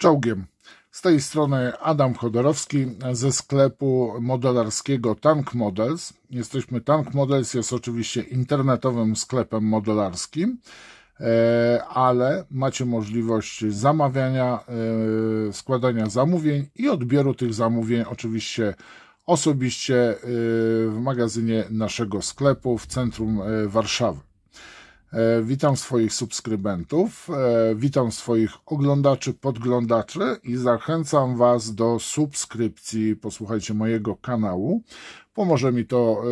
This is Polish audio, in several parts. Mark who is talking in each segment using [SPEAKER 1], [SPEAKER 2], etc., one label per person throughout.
[SPEAKER 1] Czołgiem. Z tej strony Adam Chodorowski ze sklepu modelarskiego Tank Models. Tank Models jest oczywiście internetowym sklepem modelarskim, ale macie możliwość zamawiania, składania zamówień i odbioru tych zamówień oczywiście osobiście w magazynie naszego sklepu w centrum Warszawy. Witam swoich subskrybentów, witam swoich oglądaczy, podglądaczy i zachęcam Was do subskrypcji. Posłuchajcie mojego kanału. Pomoże mi to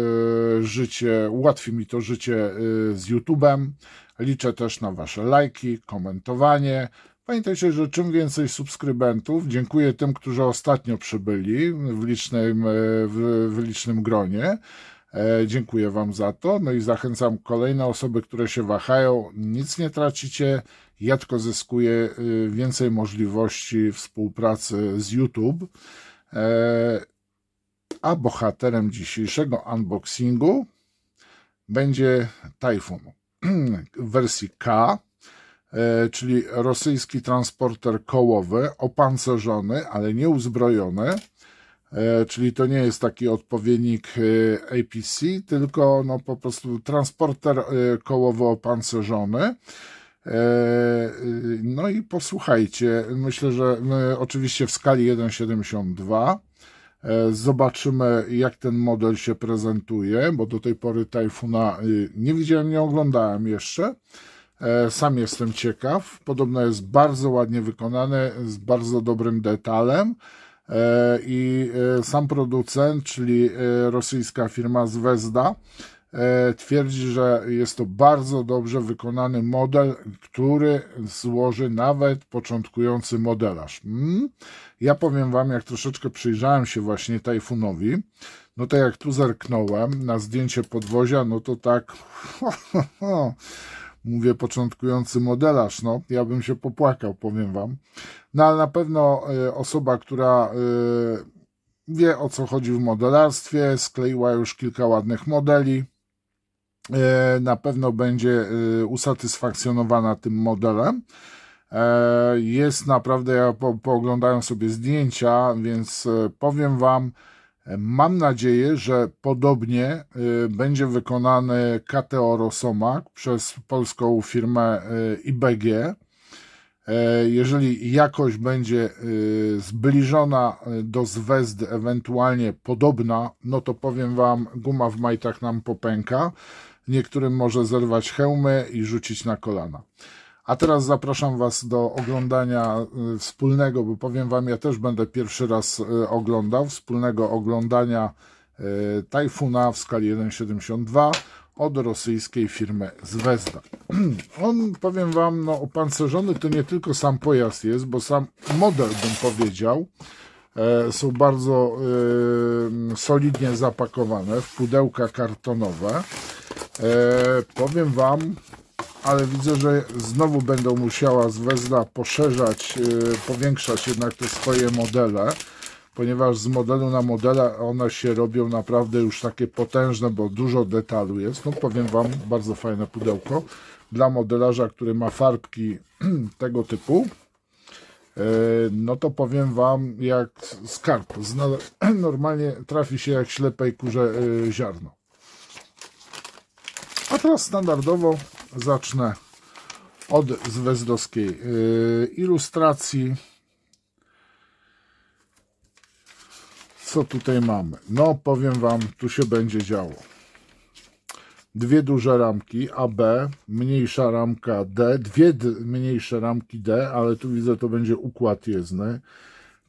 [SPEAKER 1] życie, ułatwi mi to życie z YouTube'em. Liczę też na Wasze lajki, komentowanie. Pamiętajcie, że czym więcej subskrybentów, dziękuję tym, którzy ostatnio przybyli w licznym gronie. Dziękuję Wam za to, no i zachęcam kolejne osoby, które się wahają, nic nie tracicie, ja tylko zyskuję więcej możliwości współpracy z YouTube, a bohaterem dzisiejszego unboxingu będzie Tajfun w wersji K, czyli rosyjski transporter kołowy, opancerzony, ale nie uzbrojony. Czyli to nie jest taki odpowiednik APC, tylko no po prostu transporter kołowo opancerzony. No i posłuchajcie, myślę, że my oczywiście w skali 1,72 zobaczymy, jak ten model się prezentuje, bo do tej pory Tajfuna nie widziałem, nie oglądałem jeszcze. Sam jestem ciekaw. Podobno jest bardzo ładnie wykonany, z bardzo dobrym detalem. I sam producent, czyli rosyjska firma Zvezda, twierdzi, że jest to bardzo dobrze wykonany model, który złoży nawet początkujący modelarz. Ja powiem Wam, jak troszeczkę przyjrzałem się właśnie Tajfunowi, no to jak tu zerknąłem na zdjęcie podwozia, no to tak mówię, początkujący modelarz, no ja bym się popłakał, powiem Wam. No ale na pewno osoba, która wie, o co chodzi w modelarstwie, skleiła już kilka ładnych modeli, na pewno będzie usatysfakcjonowana tym modelem. Jest naprawdę, ja pooglądałem sobie zdjęcia, więc powiem Wam, mam nadzieję, że podobnie będzie wykonany KTO Rosomak przez polską firmę IBG. Jeżeli jakość będzie zbliżona do Zvezdy, ewentualnie podobna, no to powiem Wam, guma w majtach nam popęka. Niektórym może zerwać hełmy i rzucić na kolana. A teraz zapraszam Was do oglądania wspólnego, bo powiem Wam, ja też będę pierwszy raz oglądał, wspólnego oglądania Tajfuna w skali 1,72 od rosyjskiej firmy Zvezda. On, powiem Wam, no opancerzony to nie tylko sam pojazd jest, bo sam model, bym powiedział, są bardzo solidnie zapakowane w pudełka kartonowe. Powiem Wam, ale widzę, że znowu będą musiała Zvezda poszerzać, powiększać jednak te swoje modele, ponieważ z modelu na modele one się robią naprawdę już takie potężne, bo dużo detalu jest. No powiem Wam, bardzo fajne pudełko dla modelarza, który ma farbki tego typu. No to powiem Wam, jak skarb. Normalnie trafi się jak ślepej kurze ziarno. A teraz standardowo zacznę od zwezdowskiej ilustracji. Co tutaj mamy? No powiem Wam, tu się będzie działo. Dwie duże ramki AB, mniejsza ramka D, dwie mniejsze ramki D, ale tu widzę, to będzie układ jezdny.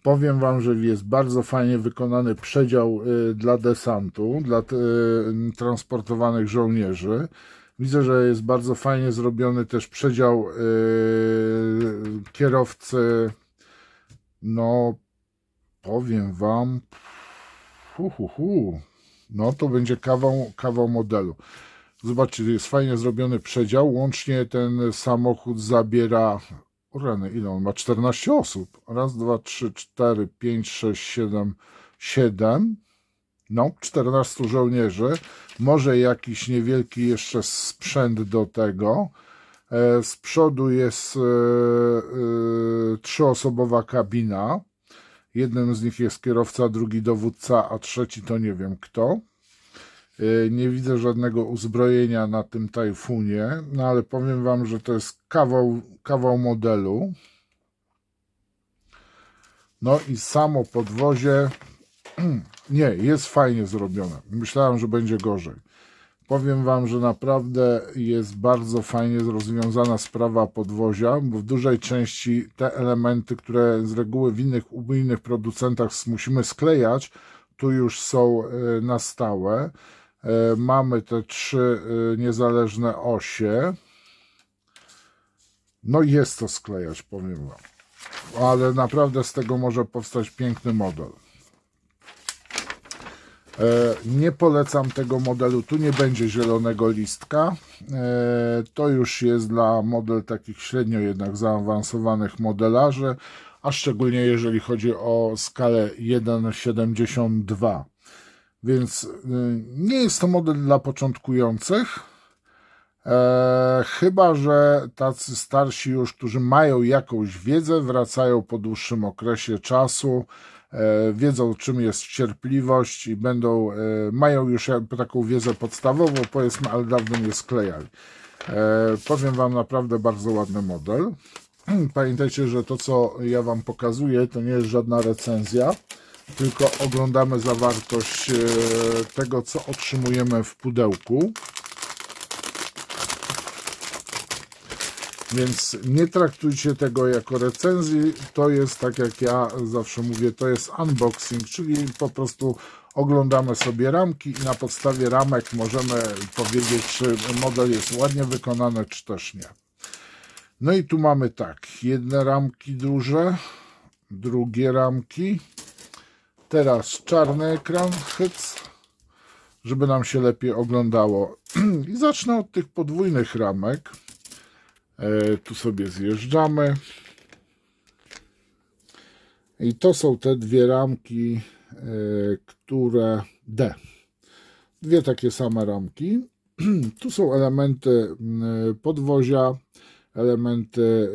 [SPEAKER 1] Powiem Wam, że jest bardzo fajnie wykonany przedział dla desantu, dla transportowanych żołnierzy. Widzę, że jest bardzo fajnie zrobiony też przedział kierowcy. No, powiem Wam, no to będzie kawał modelu. Zobaczcie, jest fajnie zrobiony przedział. Łącznie ten samochód zabiera, rany, ile on ma? 14 osób. Raz, dwa, trzy, 4, 5, 6, 7, 7. No, 14 żołnierzy. Może jakiś niewielki jeszcze sprzęt do tego. Z przodu jest trzyosobowa kabina. Jednym z nich jest kierowca, drugi dowódca, a trzeci to nie wiem kto. Nie widzę żadnego uzbrojenia na tym Tajfunie, no ale powiem wam, że to jest kawał modelu. No i samo podwozie, nie, jest fajnie zrobione. Myślałem, że będzie gorzej. Powiem wam, że naprawdę jest bardzo fajnie rozwiązana sprawa podwozia, bo w dużej części te elementy, które z reguły u innych producentach musimy sklejać, tu już są na stałe. Mamy te 3 niezależne osie. No jest to sklejać, powiem wam. Ale naprawdę z tego może powstać piękny model. Nie polecam tego modelu, tu nie będzie zielonego listka. To już jest dla model takich średnio jednak zaawansowanych modelarzy, a szczególnie jeżeli chodzi o skalę 1,72. Więc nie jest to model dla początkujących, chyba że tacy starsi już, którzy mają jakąś wiedzę, wracają po dłuższym okresie czasu, wiedzą czym jest cierpliwość i mają już taką wiedzę podstawową, powiedzmy, ale dawno nie sklejali. Powiem wam, naprawdę bardzo ładny model. Pamiętajcie, że to co ja wam pokazuję to nie jest żadna recenzja, tylko oglądamy zawartość tego co otrzymujemy w pudełku. Więc nie traktujcie tego jako recenzji, to jest, tak jak ja zawsze mówię, to jest unboxing, czyli po prostu oglądamy sobie ramki i na podstawie ramek możemy powiedzieć, czy model jest ładnie wykonany, czy też nie. No i tu mamy tak, jedne ramki duże, drugie ramki, teraz czarny ekran, hyc, żeby nam się lepiej oglądało. I zacznę od tych podwójnych ramek. Tu sobie zjeżdżamy i to są te dwie ramki, które dwie takie same ramki. Tu są elementy podwozia, elementy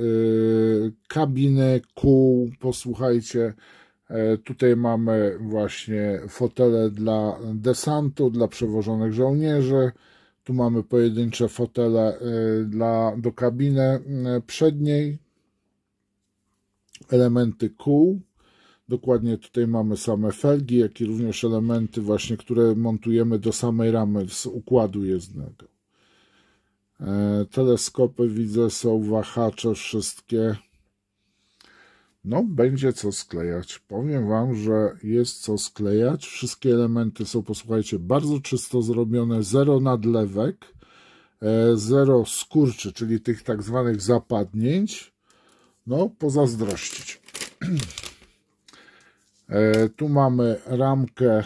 [SPEAKER 1] kabiny, kół. Posłuchajcie, tutaj mamy właśnie fotele dla desantu, dla przewożonych żołnierzy. Tu mamy pojedyncze fotele do kabiny przedniej, elementy kół, dokładnie tutaj mamy same felgi, jak i również elementy właśnie, które montujemy do samej ramy z układu jezdnego. Teleskopy widzę, są wahacze wszystkie. No, będzie co sklejać. Powiem wam, że jest co sklejać. Wszystkie elementy są, posłuchajcie, bardzo czysto zrobione, zero nadlewek, zero skurczy, czyli tych tak zwanych zapadnięć. No, pozazdrościć. Tu mamy ramkę.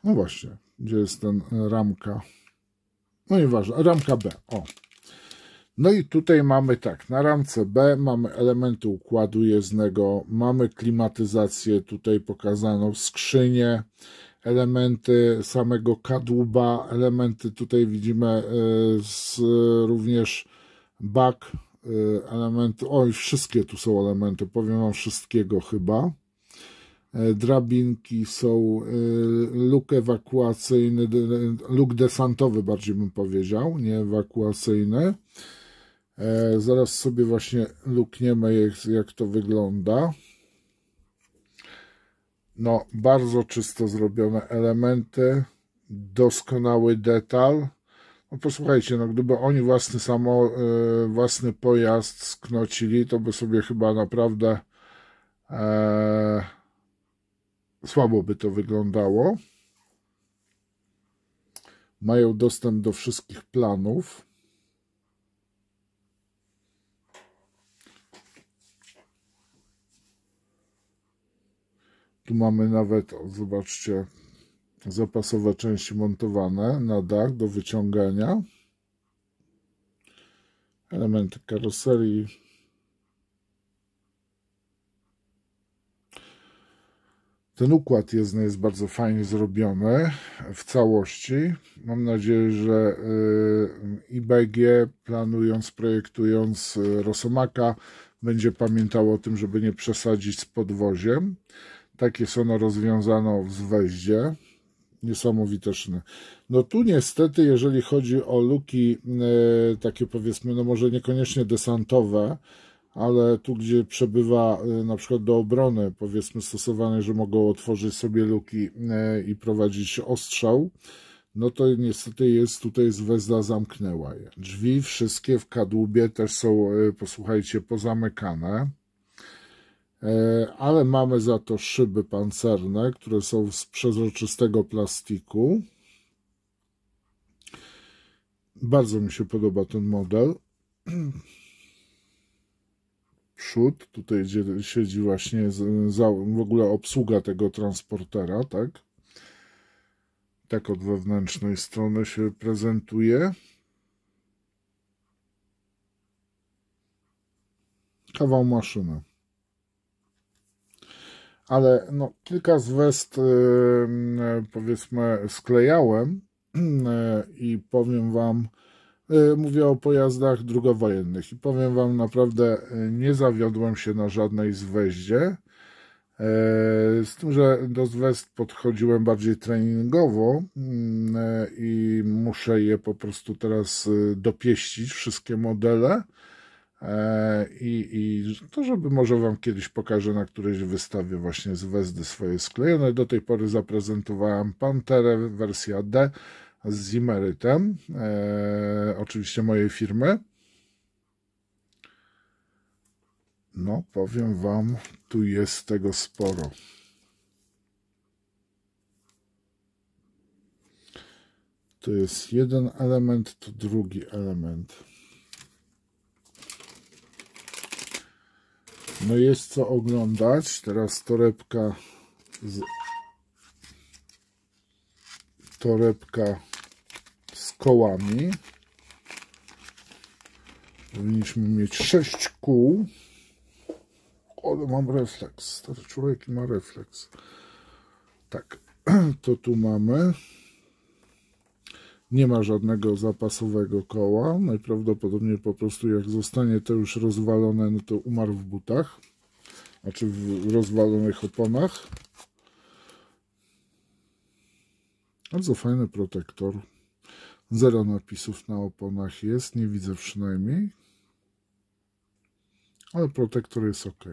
[SPEAKER 1] No właśnie, gdzie jest ten ramka? No nieważne, ramka B. O. No i tutaj mamy tak, na ramce B mamy elementy układu jezdnego, mamy klimatyzację tutaj pokazaną, skrzynię, elementy samego kadłuba, elementy tutaj widzimy również bak, elementy, oj, wszystkie tu są elementy, powiem wam wszystkiego chyba. Drabinki są, luk ewakuacyjny, luk desantowy bardziej bym powiedział, nie ewakuacyjny. Zaraz sobie właśnie lukniemy, jak to wygląda. No, bardzo czysto zrobione elementy, doskonały detal. No posłuchajcie, no gdyby oni własny pojazd sknocili, to by sobie chyba naprawdę słabo by to wyglądało. Mają dostęp do wszystkich planów. Tu mamy nawet, zobaczcie, zapasowe części montowane na dach do wyciągania. Elementy karoserii. Ten układ jezdny jest bardzo fajnie zrobiony w całości. Mam nadzieję, że IBG, planując, projektując Rosomaka, będzie pamiętało o tym, żeby nie przesadzić z podwoziem. Tak jest ono rozwiązane w zweździe. Niesamowite szyny. No tu niestety, jeżeli chodzi o luki takie powiedzmy, no może niekoniecznie desantowe, ale tu, gdzie przebywa na przykład do obrony, powiedzmy stosowane, że mogą otworzyć sobie luki i prowadzić ostrzał, no to niestety jest tutaj Zvezda zamknęła je. Drzwi wszystkie w kadłubie też są, posłuchajcie, pozamykane. Ale mamy za to szyby pancerne, które są z przezroczystego plastiku. Bardzo mi się podoba ten model. Przód, tutaj gdzie siedzi właśnie w ogóle obsługa tego transportera, tak? Tak od wewnętrznej strony się prezentuje. Kawał maszyny. Ale no, kilka Zvezd powiedzmy sklejałem i powiem wam, mówię o pojazdach drugowojennych i powiem wam, naprawdę nie zawiodłem się na żadnej Zvezdzie. Z tym, że do Zvezd podchodziłem bardziej treningowo i muszę je po prostu teraz dopieścić, wszystkie modele. I to, żeby może wam kiedyś pokażę na którejś wystawie właśnie Zvezdy swoje sklejone. Do tej pory zaprezentowałem Panterę wersja D z Zimerytem, oczywiście mojej firmy. No, powiem wam, tu jest tego sporo. To jest jeden element, to drugi element. No jest co oglądać. Teraz torebka z kołami. Powinniśmy mieć 6 kół. Ale mam refleks. Stary człowiek ma refleks. Tak, to tu mamy. Nie ma żadnego zapasowego koła. Najprawdopodobniej po prostu jak zostanie to już rozwalone, no to umarł w butach. Znaczy w rozwalonych oponach. Bardzo fajny protektor. 0 napisów na oponach jest. Nie widzę przynajmniej. Ale protektor jest ok.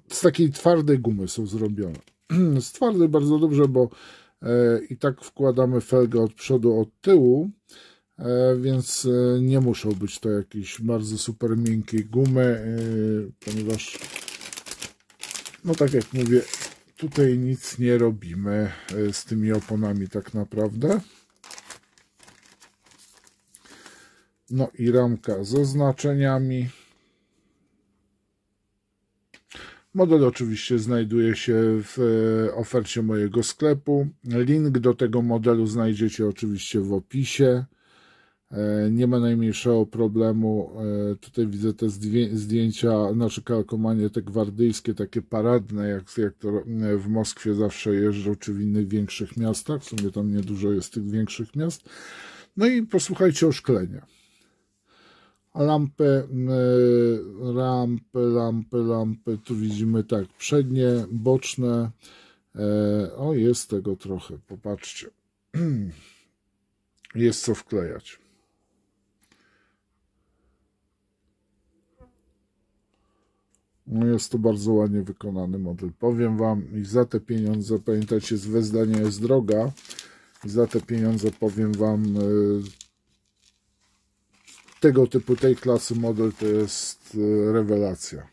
[SPEAKER 1] Z takiej twardej gumy są zrobione. Z twardej bardzo dobrze, bo i tak wkładamy felgę od przodu, od tyłu, więc nie muszą być to jakieś bardzo super miękkie gumy, ponieważ, no tak jak mówię, tutaj nic nie robimy z tymi oponami tak naprawdę. No i ramka z oznaczeniami. Model oczywiście znajduje się w ofercie mojego sklepu. Link do tego modelu znajdziecie oczywiście w opisie. Nie ma najmniejszego problemu. Tutaj widzę te zdjęcia, znaczy kalkomanie te gwardyjskie, takie paradne, jak to w Moskwie zawsze jeżdżą, czy w innych większych miastach. W sumie tam niedużo jest tych większych miast. No i posłuchajcie oszklenia. Lampy, tu widzimy tak, przednie, boczne, o jest tego trochę, popatrzcie, jest co wklejać. No jest to bardzo ładnie wykonany model, powiem wam, i za te pieniądze, pamiętajcie, Zvezda nie jest droga, i za te pieniądze powiem wam, tego typu, tej klasy model to jest rewelacja.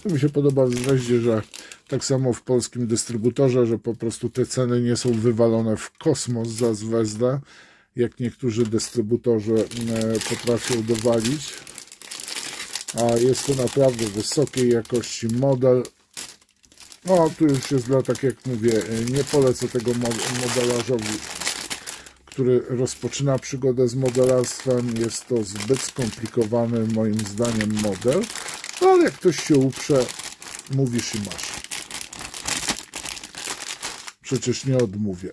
[SPEAKER 1] To mi się podoba w Zvezdzie, że tak samo w polskim dystrybutorze, że po prostu te ceny nie są wywalone w kosmos za Zvezdę, jak niektórzy dystrybutorzy potrafią dowalić. A jest to naprawdę wysokiej jakości model. No tu już jest dla, tak jak mówię, nie polecę tego modelarzowi, który rozpoczyna przygodę z modelarstwem. Jest to zbyt skomplikowany moim zdaniem model, no, ale jak ktoś się uprze, mówisz i masz. Przecież nie odmówię.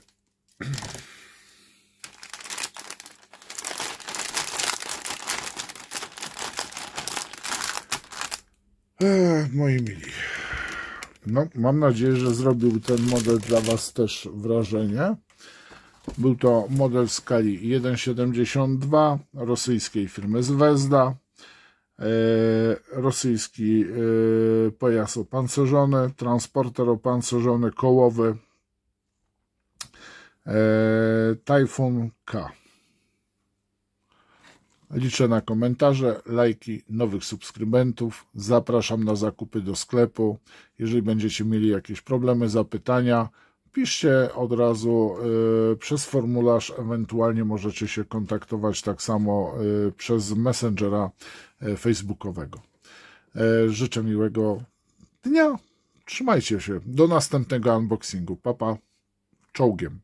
[SPEAKER 1] Moi mili, no, mam nadzieję, że zrobił ten model dla Was też wrażenie. Był to model w skali 1,72 rosyjskiej firmy Zvezda. Rosyjski pojazd opancerzony, transporter opancerzony, kołowy, Tajfun K. Liczę na komentarze, lajki, nowych subskrybentów. Zapraszam na zakupy do sklepu. Jeżeli będziecie mieli jakieś problemy, zapytania, piszcie od razu przez formularz, ewentualnie możecie się kontaktować tak samo przez Messengera facebookowego. Życzę miłego dnia. Trzymajcie się. Do następnego unboxingu. Pa, pa. Czołgiem.